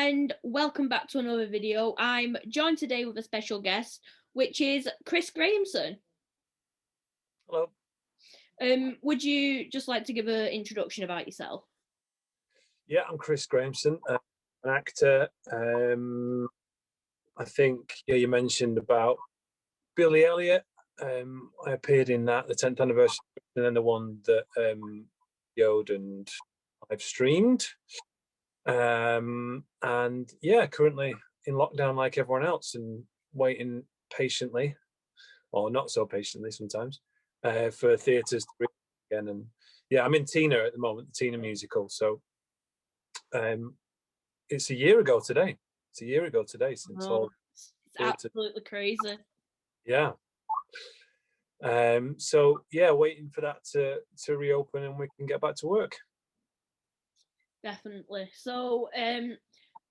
and welcome back to another video. I'm joined today with a special guest, which is Chris Grahamson. Hello. Would you just like to give an introduction about yourself? Yeah, I'm Chris Grahamson, an actor. I think you mentioned about Billy Elliot. I appeared in that, the 10th anniversary, and then the one that videoed and I've streamed. And yeah, currently in lockdown like everyone else and waiting patiently, or not so patiently sometimes, for theatres to reopen again. And yeah, I'm in Tina at the moment, the Tina musical. So it's a year ago today. It's a year ago today since all. It's absolutely crazy. Yeah. So yeah, waiting for that to reopen and we can get back to work. Definitely. So I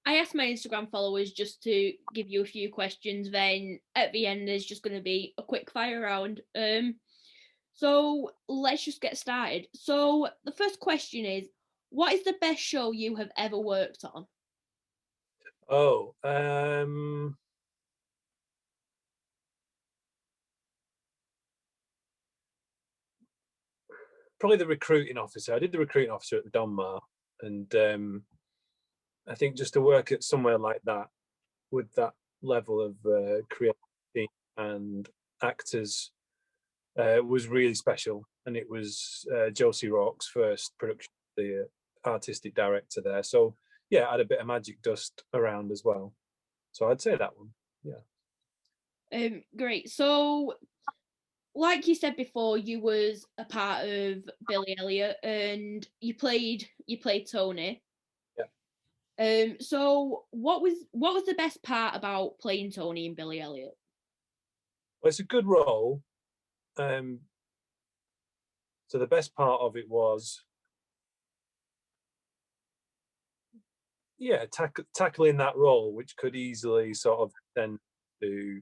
asked my Instagram followers just to give you a few questions. Then at the end, there's just going to be a quick fire round. So let's just get started. So the first question is, what is the best show you have ever worked on? Oh, probably the recruiting officer. I did the recruiting officer at the Donmar, and I think just to work at somewhere like that with that level of creativity and actors was really special. And it was Josie Rourke's first production, the artistic director there. So yeah, I had a bit of magic dust around as well. So I'd say that one. Yeah. Great. So, like you said before, you was a part of Billy Elliot, and you played Tony. Yeah. So what was the best part about playing Tony in Billy Elliot? Well, it's a good role. So the best part of it was, yeah, tackling that role, which could easily sort of tend to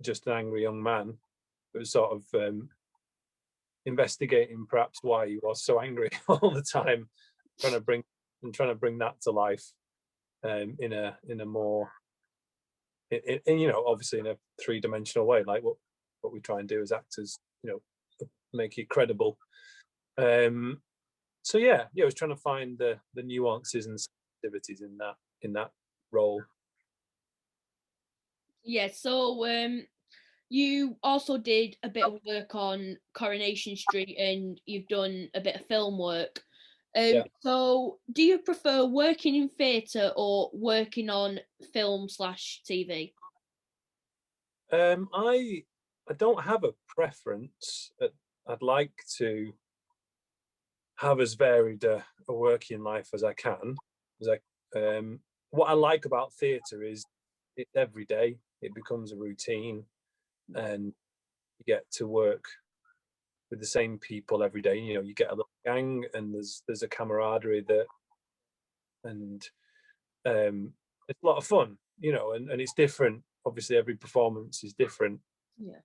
just an angry young man, but sort of investigating perhaps why he was so angry all the time, trying to bring that to life in a more, you know, obviously in a three-dimensional way, like what we try and do as actors, you know, make it credible. So yeah, I was trying to find the nuances and sensitivities in that role. Yeah, so you also did a bit of work on Coronation Street, and you've done a bit of film work. Yeah. So do you prefer working in theatre or working on film/TV? I don't have a preference. I'd like to have as varied a working life as I can. What I like about theatre is it's every day. It becomes a routine, and you get to work with the same people every day. You know, you get a little gang, and there's a camaraderie that, and it's a lot of fun. You know, and it's different. Obviously, every performance is different. Yeah.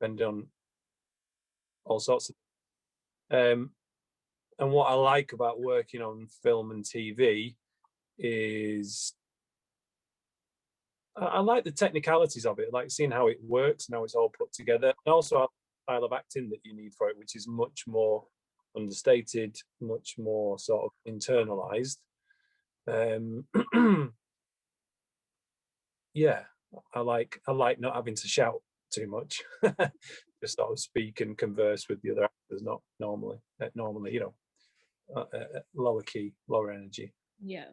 Depending on all sorts of. And what I like about working on film and TV is I like the technicalities of it, like seeing how it works and how it's all put together, and also a style of acting that you need for it, which is much more understated, much more sort of internalized. Yeah, I like not having to shout too much, just sort of speak and converse with the other actors, not normally, you know, lower key, lower energy. Yeah.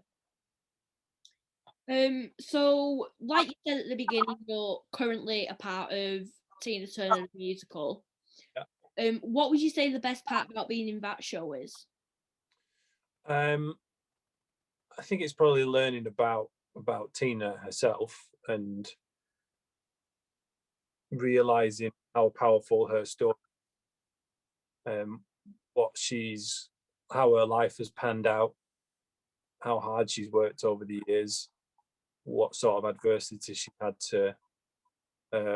So like you said at the beginning, you're currently a part of Tina Turner the musical. Yeah. What would you say the best part about being in that show is? I think it's probably learning about Tina herself and realizing how powerful her story, how her life has panned out, how hard she's worked over the years, what sort of adversity she had to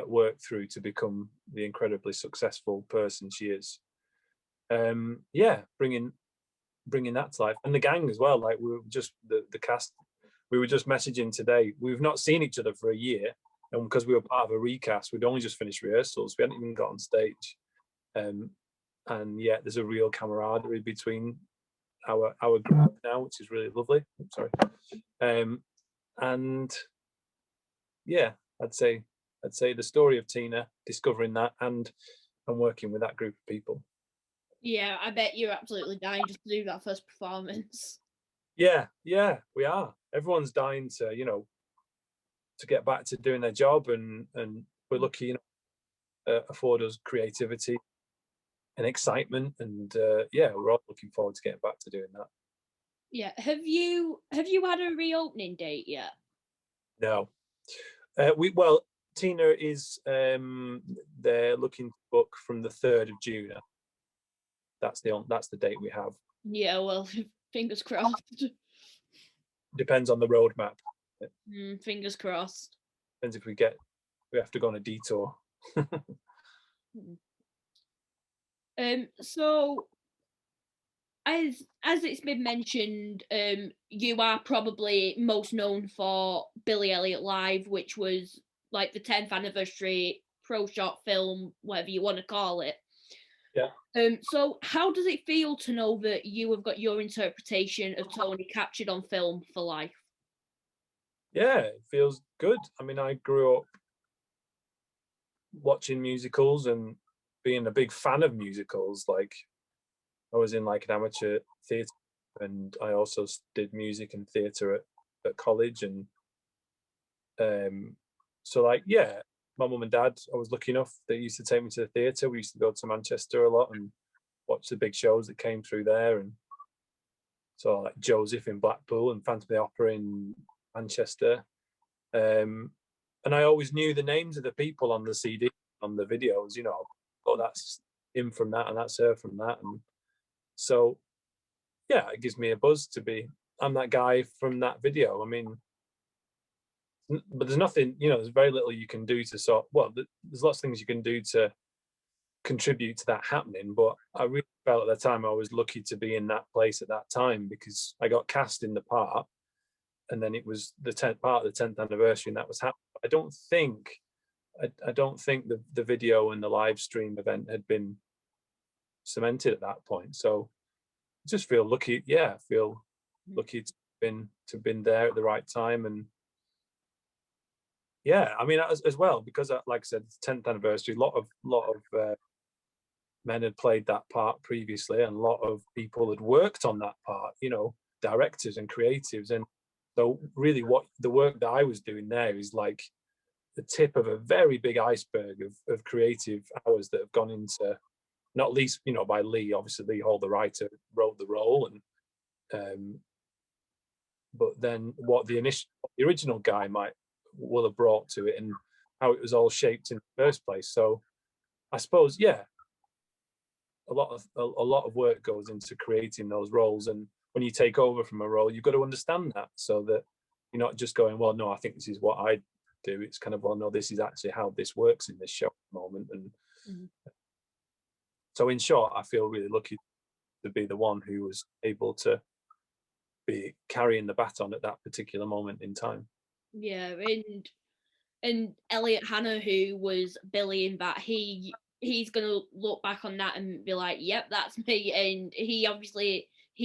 work through to become the incredibly successful person she is. Yeah, bringing bringing that to life, and the gang as well. Like we were just the cast. We were just messaging today. We've not seen each other for a year, and because we were part of a recast, we'd only just finished rehearsals. We hadn't even got on stage, and yeah, there's a real camaraderie between our group now, which is really lovely. I'm sorry, and yeah, I'd say the story of Tina, discovering that, and working with that group of people. Yeah, I bet you're absolutely dying just to do that first performance. Yeah, we are. Everyone's dying to, to get back to doing their job, and we're lucky, afford us creativity and excitement, and yeah, we're all looking forward to getting back to doing that. Yeah, have you had a reopening date yet? No, Tina is they're looking to book from the 3rd of June. That's the date we have. Yeah, well, fingers crossed. Depends on the roadmap. Fingers crossed. Depends if we have to go on a detour. So as it's been mentioned, you are probably most known for Billy Elliot Live, which was like the 10th anniversary pro short film, whatever you want to call it. Yeah. So how does it feel to know that you have got your interpretation of Tony captured on film for life? Yeah, it feels good. I mean, I grew up watching musicals and being a big fan of musicals. Like, I was in like an amateur theatre, and I also did music and theatre at college, and so like, yeah, my mum and dad, I was lucky enough, they used to take me to the theatre. We used to go to Manchester a lot and watch the big shows that came through there, and so like Joseph in Blackpool and Phantom of the Opera in Manchester, and I always knew the names of the people on the CD, on the videos, oh, that's him from that and that's her from that, and so yeah, it gives me a buzz to be, I'm that guy from that video. I mean, but there's nothing, there's very little you can do to there's lots of things you can do to contribute to that happening, but I really felt at the time I was lucky to be in that place at that time, because I got cast in the part, and then it was the 10th part of the 10th anniversary, and that was happening. I don't think the video and the live stream event had been cemented at that point, so I just feel lucky. Yeah, I feel lucky to have been there at the right time. And yeah, I mean, as well, because like I said, it's 10th anniversary, a lot of men had played that part previously, and a lot of people had worked on that part, directors and creatives. And so really what the work that I was doing there is like the tip of a very big iceberg of creative hours that have gone into, not least, by Lee. Obviously Lee Hall, the writer, wrote the role, and but then what the original guy will have brought to it, and how it was all shaped in the first place. So I suppose, yeah, a lot of work goes into creating those roles, and when you take over from a role, you've got to understand that, so that you're not just going, well, no, I think this is what I do. It's kind of, well, no, this is actually how this works in this show at the moment. And so in short, I feel really lucky to be the one who was able to be carrying the baton at that particular moment in time. Yeah, and Elliot Hannah, who was Billy in that, he's gonna look back on that and be like, yep, that's me. And he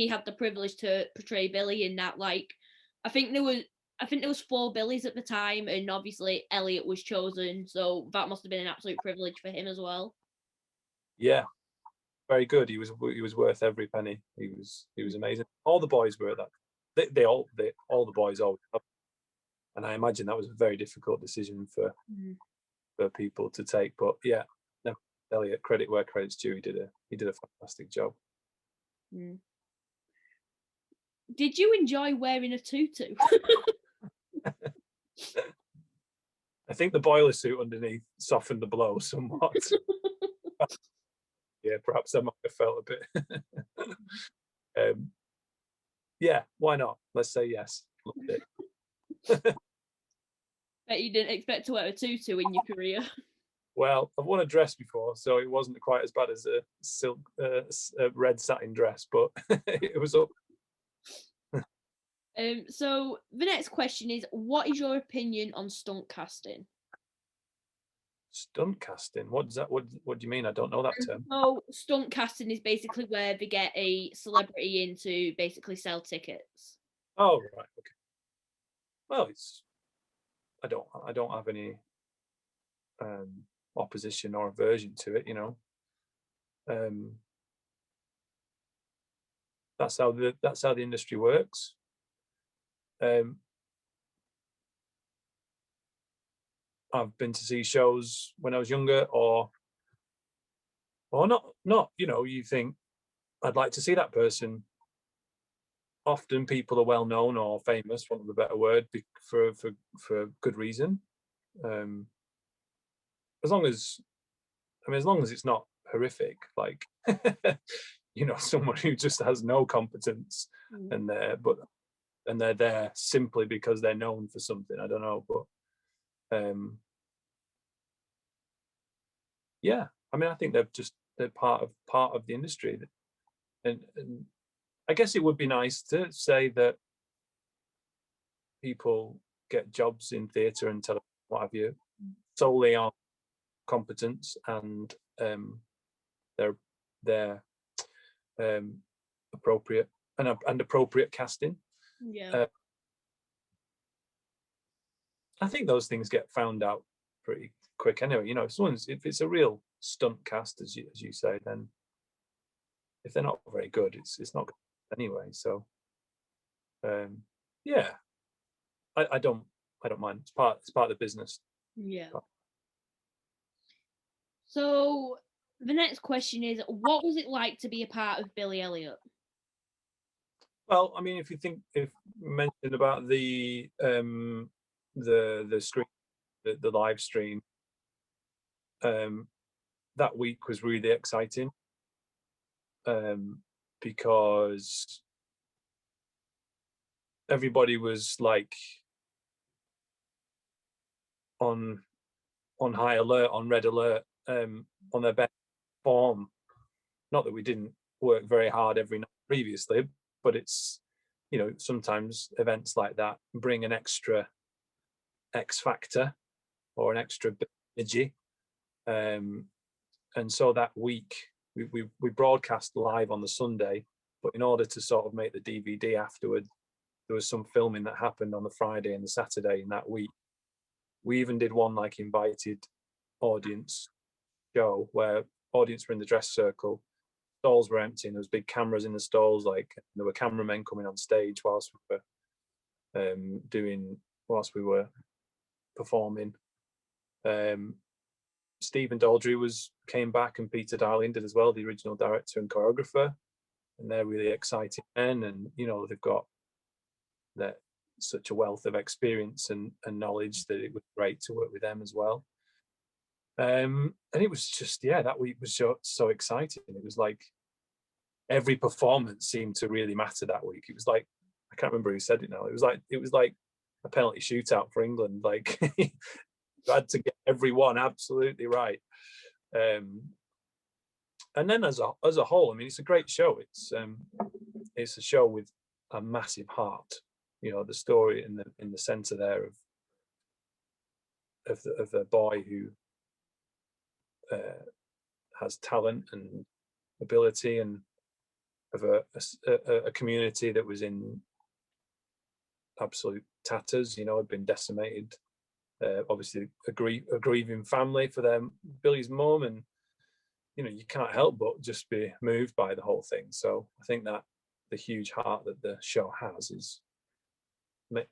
had the privilege to portray Billy in that. Like, I think there was 4 Billys at the time, and obviously Elliot was chosen, so that must have been an absolute privilege for him as well. Yeah, very good. He was worth every penny. He was amazing. All the boys were that. All the boys always. And I imagine that was a very difficult decision for people to take. But yeah, no, Elliot, credit where credit's due. He did a fantastic job. Did you enjoy wearing a tutu? I think the boiler suit underneath softened the blow somewhat. Yeah, perhaps I might have felt a bit. Yeah, why not? Let's say yes. Loved it. Bet you didn't expect to wear a tutu in your career. Well, I've worn a dress before, so it wasn't quite as bad as a silk, a red satin dress, but it was up. So the next question is, what is your opinion on stunt casting? Stunt casting. What does that? What do you mean? I don't know that term. So stunt casting is basically where they get a celebrity in to basically sell tickets. Oh right, okay. Well, it's I don't have any opposition or aversion to it. You know, um, that's how the industry works. Um, I've been to see shows when I was younger, or not. You know, you think I'd like to see that person. Often people are well known or famous, for want of a better word, for good reason. Um, as long as as long as it's not horrific, like you know, someone who just has no competence and they're there simply because they're known for something. I don't know, but yeah, I mean, I think they're part of the industry, and I guess it would be nice to say that people get jobs in theatre and television, what have you, solely on competence and their appropriate and appropriate casting. Yeah. I think those things get found out pretty quick anyway. You know, if it's a real stunt cast, as you say, then if they're not very good, it's not good anyway. So yeah, I don't mind. It's part of the business. Yeah. So the next question is, what was it like to be a part of Billy Elliot? Well, I mean, if you mentioned about the screen, the live stream, that week was really exciting, because everybody was like on high alert, on red alert, on their best form. Not that we didn't work very hard every night previously, but it's, you know, sometimes events like that bring an extra X factor or an extra energy. And so that week we broadcast live on the Sunday, but in order to sort of make the DVD afterward, there was some filming that happened on the Friday and the Saturday in that week. We even did one like invited audience show where audience were in the dress circle, stalls were empty, and there was big cameras in the stalls. Like there were cameramen coming on stage whilst we were performing. Stephen Daldry came back, and Peter Darling did as well, the original director and choreographer, and they're really exciting men, and you know they've got such a wealth of experience and knowledge that it was great to work with them as well. And it was just, yeah, that week was so exciting. It was like every performance seemed to really matter that week. It was like, I can't remember who said it now. It was like a penalty shootout for England. Like you had to get everyone absolutely right. And then as a whole, I mean, it's a great show. It's a show with a massive heart. You know, the story in the center there of the boy who has talent and ability, and of a community that was in absolute tatters. You know, had been decimated. Obviously, a grieving family for them, Billy's mum, and you know, you can't help but just be moved by the whole thing. So I think that the huge heart that the show has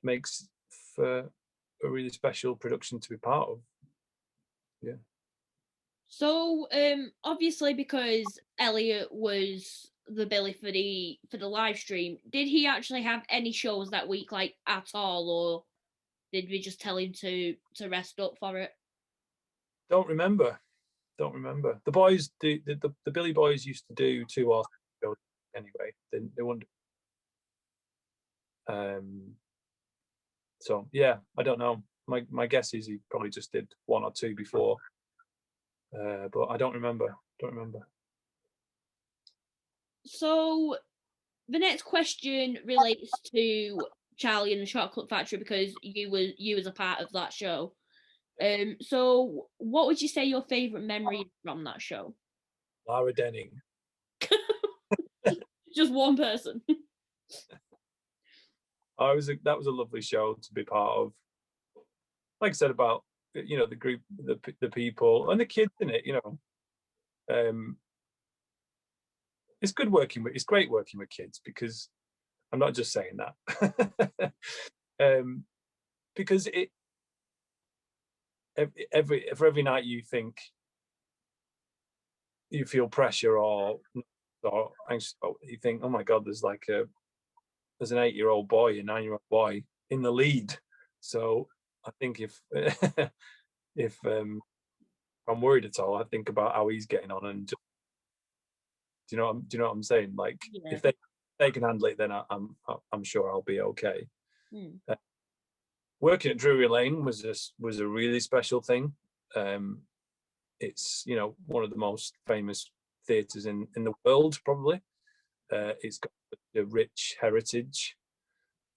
makes for a really special production to be part of. Yeah. So obviously because Elliot was the Billy for the live stream, did he actually have any shows that week, like at all, or did we just tell him to rest up for it? Don't remember. The boys, the Billy boys used to do 2 or 3 shows anyway. They wouldn't. So yeah, I don't know. My guess is he probably just did 1 or 2 before but I don't remember. So the next question relates to Charlie and the Chocolate Factory because you was a part of that show. So what would you say your favourite memory is from that show? Lara Denning. Just one person. That was a lovely show to be part of. Like I said about the group, the people and the kids in it. It's good working with. It's great working with kids because I'm not just saying that. Because every night you think you feel pressure or anxious, you think, oh my God, there's an 8-year-old boy, a 9-year-old boy in the lead. So I think if if I'm worried at all, I think about how he's getting on, and just, do you know what I'm saying? Like, Yeah. if they can handle it, then I'm sure I'll be okay. Working at Drury Lane was a really special thing. It's one of the most famous theatres in the world, probably. It's got a rich heritage,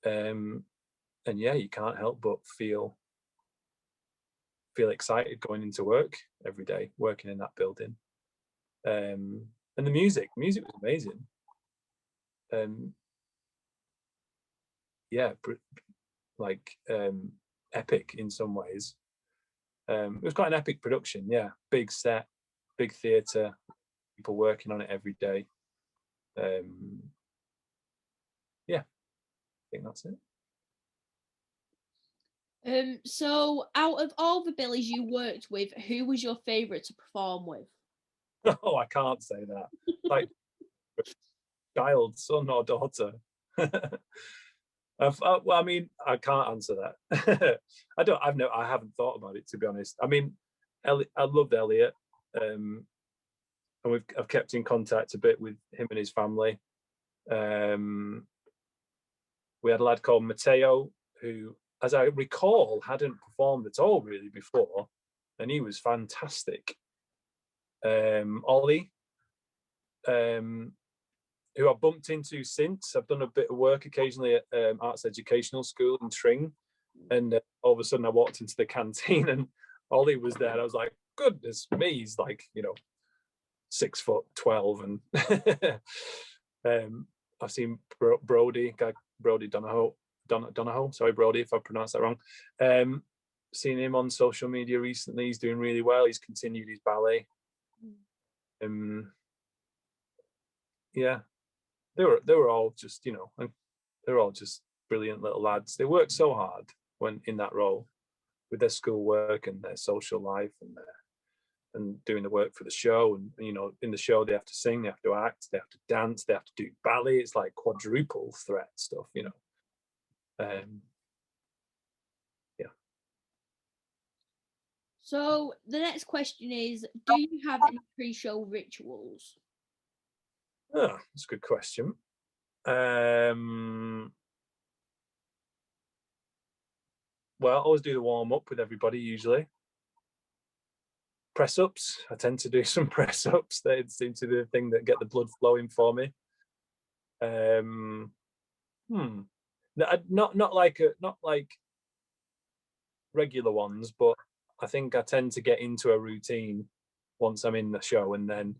and yeah, you can't help but feel excited going into work every day, working in that building. And the music was amazing. Yeah, like epic in some ways. It was quite an epic production. Yeah, big set, big theatre, people working on it every day. Yeah, I think that's it. So out of all the Billies you worked with, who was your favourite to perform with? Oh, I can't say that. Like, child, son or daughter. Well, I mean, I can't answer that. I haven't thought about it, to be honest. I mean, I loved Elliot, and I've kept in contact a bit with him and his family. We had a lad called Matteo, who, as I recall, hadn't performed at all really before, and he was fantastic. Ollie, who I've bumped into since. I've done a bit of work occasionally at Arts Educational School in Tring, and all of a sudden I walked into the canteen and Ollie was there. And I was like, goodness me, he's like 6'12", and I've seen Brody Donahoe. Sorry, Brody, if I pronounced that wrong. Seen him on social media recently. He's doing really well. He's continued his ballet. Yeah, they were all just they're all just brilliant little lads. They worked so hard when in that role with their schoolwork and their social life and doing the work for the show. And in the show they have to sing, they have to act, they have to dance, they have to do ballet. It's like quadruple threat stuff. Yeah. So the next question is, do you have any pre-show rituals? Oh, that's a good question. Well, I always do the warm-up with everybody usually. Press-ups. I tend to do some press-ups. They seem to be the thing that get the blood flowing for me. Not like regular ones, but I think I tend to get into a routine once I'm in the show, and then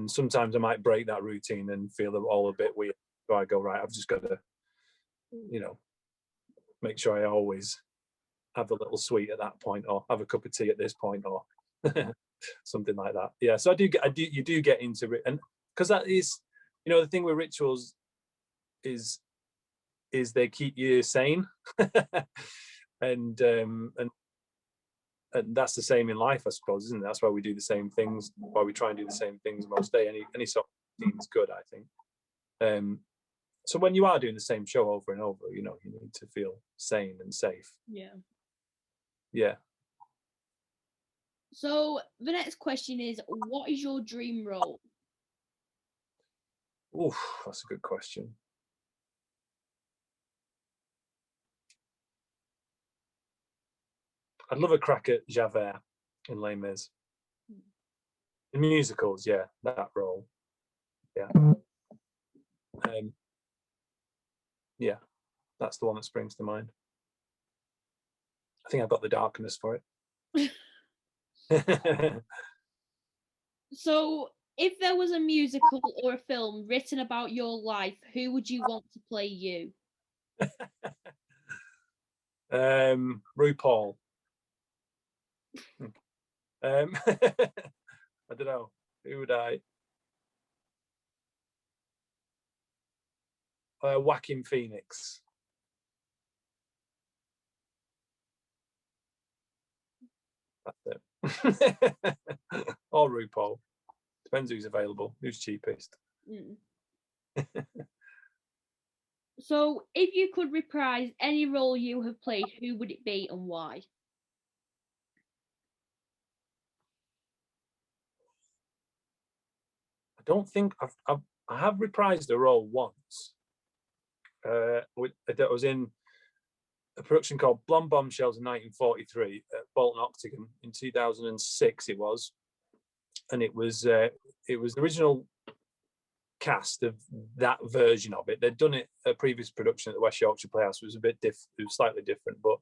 sometimes I might break that routine and feel all a bit weird. So I go, right, I've just got to, make sure I always have a little sweet at that point, or have a cup of tea at this point, or something like that. Yeah, so you do get into it, and because that is, the thing with rituals is they keep you sane, and that's the same in life, I suppose, isn't it? That's why we do the same things. Why we try and do the same things most day. Any sort of routine is good, I think. So when you are doing the same show over and over, you need to feel sane and safe. Yeah. So the next question is, what is your dream role? Oof, that's a good question. I'd love a crack at Javert in Les Mis. In musicals, yeah, that role. Yeah. Yeah, that's the one that springs to mind. I think I've got the darkness for it. So, if there was a musical or a film written about your life, who would you want to play you? RuPaul. I don't know. Who would I? Joaquin Phoenix. That's it. Or RuPaul. Depends who's available, who's cheapest. Mm. So, if you could reprise any role you have played, who would it be and why? I don't think I have reprised a role once. That was in a production called Blonde Bombshells in 1943 at Bolton Octagon in 2006. It was, and it was the original cast of that version of it. They'd done it a previous production at the West Yorkshire Playhouse. It was a bit different. It was slightly different, but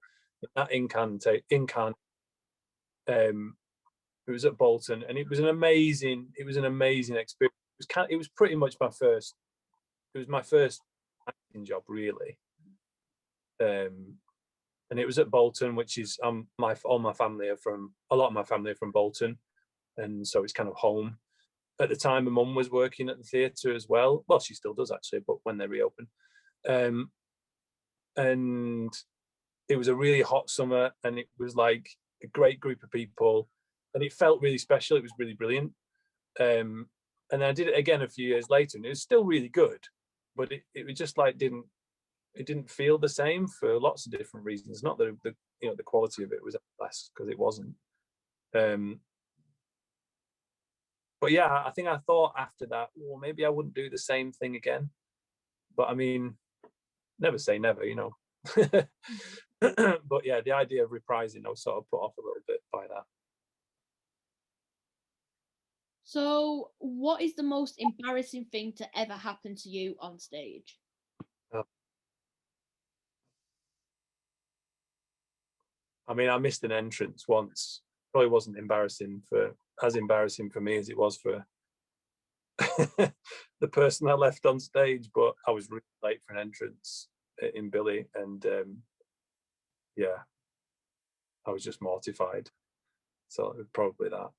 that it was at Bolton, and it was an amazing experience. It was pretty much my first acting job, really. And it was at Bolton, which is a lot of my family are from Bolton, and so it's kind of home. At the time, my mum was working at the theatre as well. Well, she still does actually, but when they reopen. And it was a really hot summer, and it was like a great group of people, and it felt really special. It was really brilliant. And then I did it again a few years later, and it was still really good, but it was just like didn't feel the same for lots of different reasons. Not that the quality of it was less, because it wasn't. But yeah, I think I thought after that, well, maybe I wouldn't do the same thing again. But I mean, never say never, But yeah, the idea of reprising, I was sort of put off a little bit by that. So, what is the most embarrassing thing to ever happen to you on stage? I mean, I missed an entrance once. Probably wasn't as embarrassing for me as it was for the person I left on stage, but I was really late for an entrance in Billy, and yeah, I was just mortified. So it was probably that.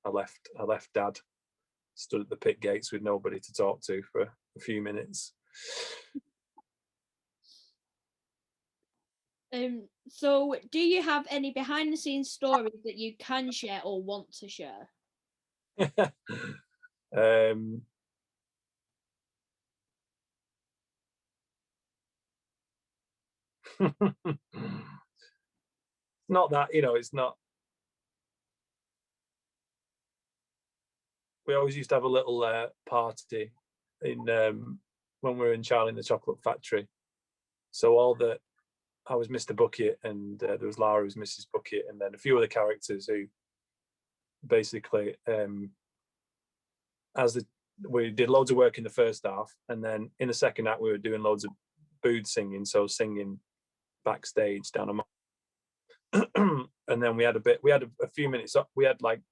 I left Dad, stood at the pit gates with nobody to talk to for a few minutes. So, do you have any behind the scenes stories that you can share or want to share? Not that, it's not. We always used to have a little party in when we were in Charlie and the Chocolate Factory. So I was Mr. Bucket, and there was Lara who's Mrs. Bucket, and then a few other characters who basically, we did loads of work in the first half, and then in the second act we were doing loads of booth singing, so singing backstage down and then we had a few minutes up. We had like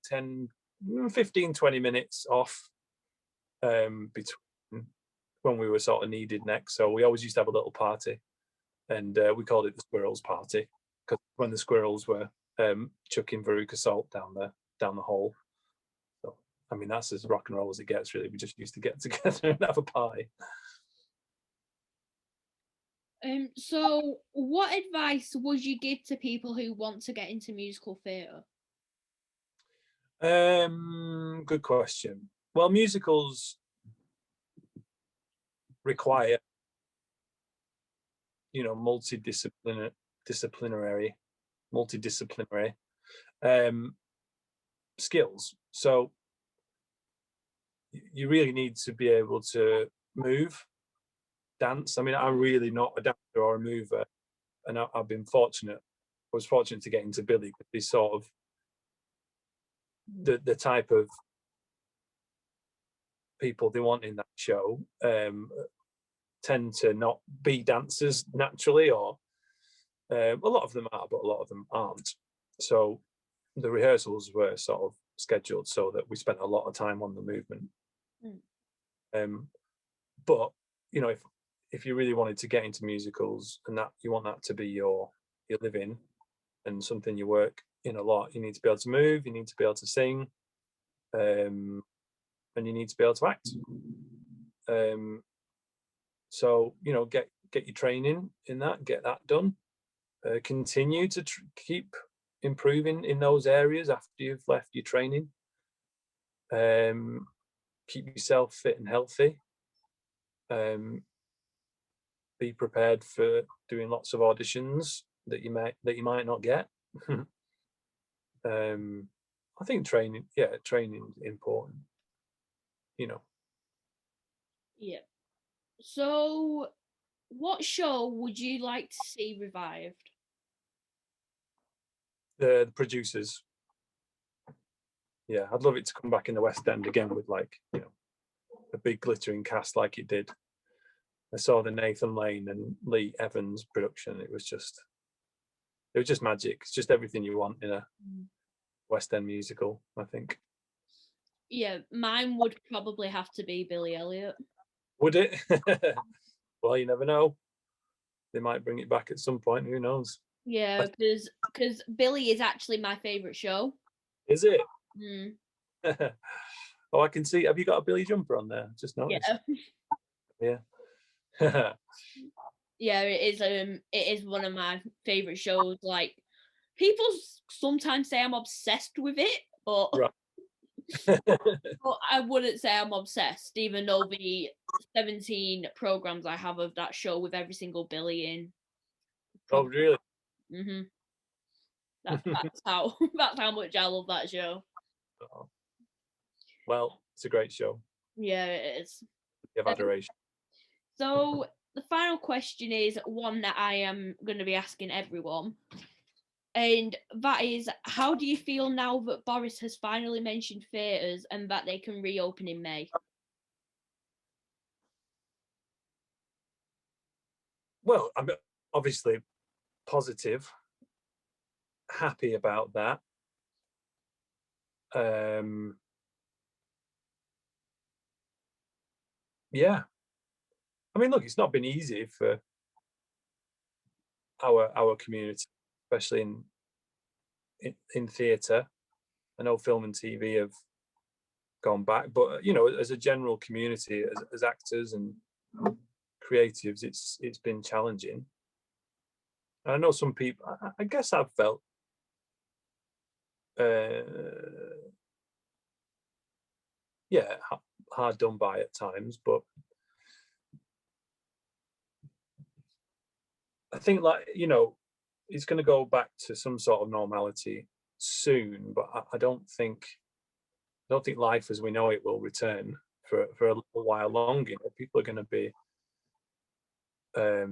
15, 20 minutes off between when we were sort of needed next. So we always used to have a little party, and we called it the Squirrels Party, because when the squirrels were chucking Veruca salt down the hole. So I mean, that's as rock and roll as it gets, really. We just used to get together and have a party. So, what advice would you give to people who want to get into musical theatre? Good question. Well, musicals require, multidisciplinary skills. So you really need to be able to move, dance. I mean, I'm really not a dancer or a mover, and I've been fortunate. I was fortunate to get into Billy, because he's sort of the type of people they want in that show tend to not be dancers naturally, or a lot of them are, but a lot of them aren't. So the rehearsals were sort of scheduled so that we spent a lot of time on the movement. But you know, if you really wanted to get into musicals and that you want that to be your living and something you work in a lot, you need to be able to move, you need to be able to sing, and you need to be able to act. So you know, get your training in that, get that done. Continue to keep improving in those areas after you've left your training. Keep yourself fit and healthy. Be prepared for doing lots of auditions that you might not get. I think training is important, you know. Yeah. So what show would you like to see revived? The producers. Yeah, I'd love it to come back in the West End again with, like, you know, a big glittering cast like it did. I saw the Nathan Lane and Lee Evans production. It was just magic. It's just everything you want in a West End musical, I think. Yeah, mine would probably have to be Billy Elliot. Would it? Well, you never know. They might bring it back at some point. Who knows? Yeah, because Billy is actually my favourite show. Is it? Mm. Oh, I can see. Have you got a Billy jumper on there? Just noticed. Yeah. Yeah. Yeah, it is one of my favourite shows. Like, people sometimes say I'm obsessed with it, but, Right. but I wouldn't say I'm obsessed, even though the 17 programs I have of that show with every single Billy in. Oh, really? That's how that's how much I love that show. Oh. Well, it's a great show. Yeah, it is. You have adoration. So the final question is one that I am going to be asking everyone. And that is, how do you feel now that Boris has finally mentioned theatres and that they can reopen in May? Well, I'm obviously positive, happy about that. Yeah. I mean, look, it's not been easy for our community, especially in theatre. I know film and TV have gone back, but you know, as a general community, as actors and creatives, it's been challenging. And I know some people. I guess I've felt hard done by at times, but I think, like, you know, it's going to go back to some sort of normality soon, but I don't think life as we know it will return for a little while longer. You know, people are going to be. I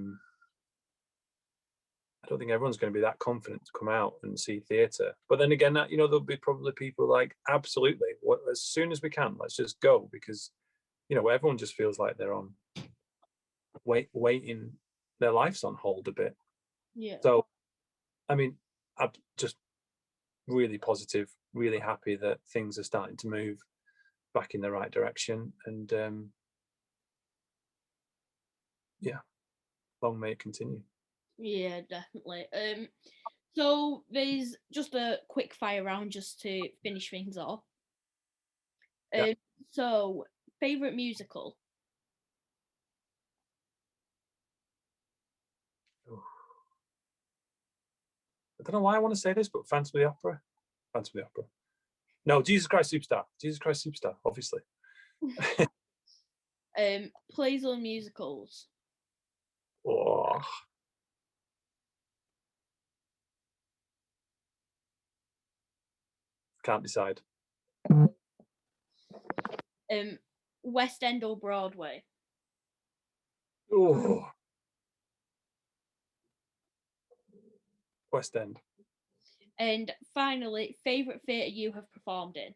don't think everyone's going to be that confident to come out and see theatre. But then again, that, you know, there'll be probably people like, absolutely, as soon as we can, let's just go, because, you know, everyone just feels like they're on waiting, their life's on hold a bit. Yeah. So, I mean, I'm just really positive, really happy that things are starting to move back in the right direction, and yeah, long may it continue. Yeah, definitely. So there's just a quick fire round just to finish things off. Yeah. So favorite musical? I don't know why I want to say this, but Phantom of the Opera. Phantom of the Opera. No, Jesus Christ Superstar. Jesus Christ Superstar, obviously. Plays or musicals? Oh. Can't decide. West End or Broadway? Oh. West End. And finally, favorite theatre you have performed in?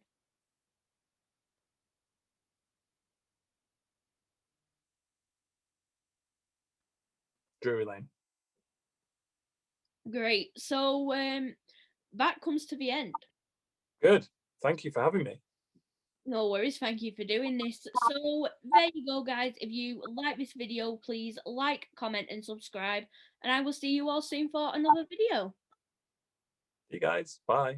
Drury Lane. Great. So that comes to the end. Good. Thank you for having me. No worries, thank you for doing this. So there you go, guys. If you like this video, please like, comment and subscribe, and I will see you all soon for another video. You guys, bye.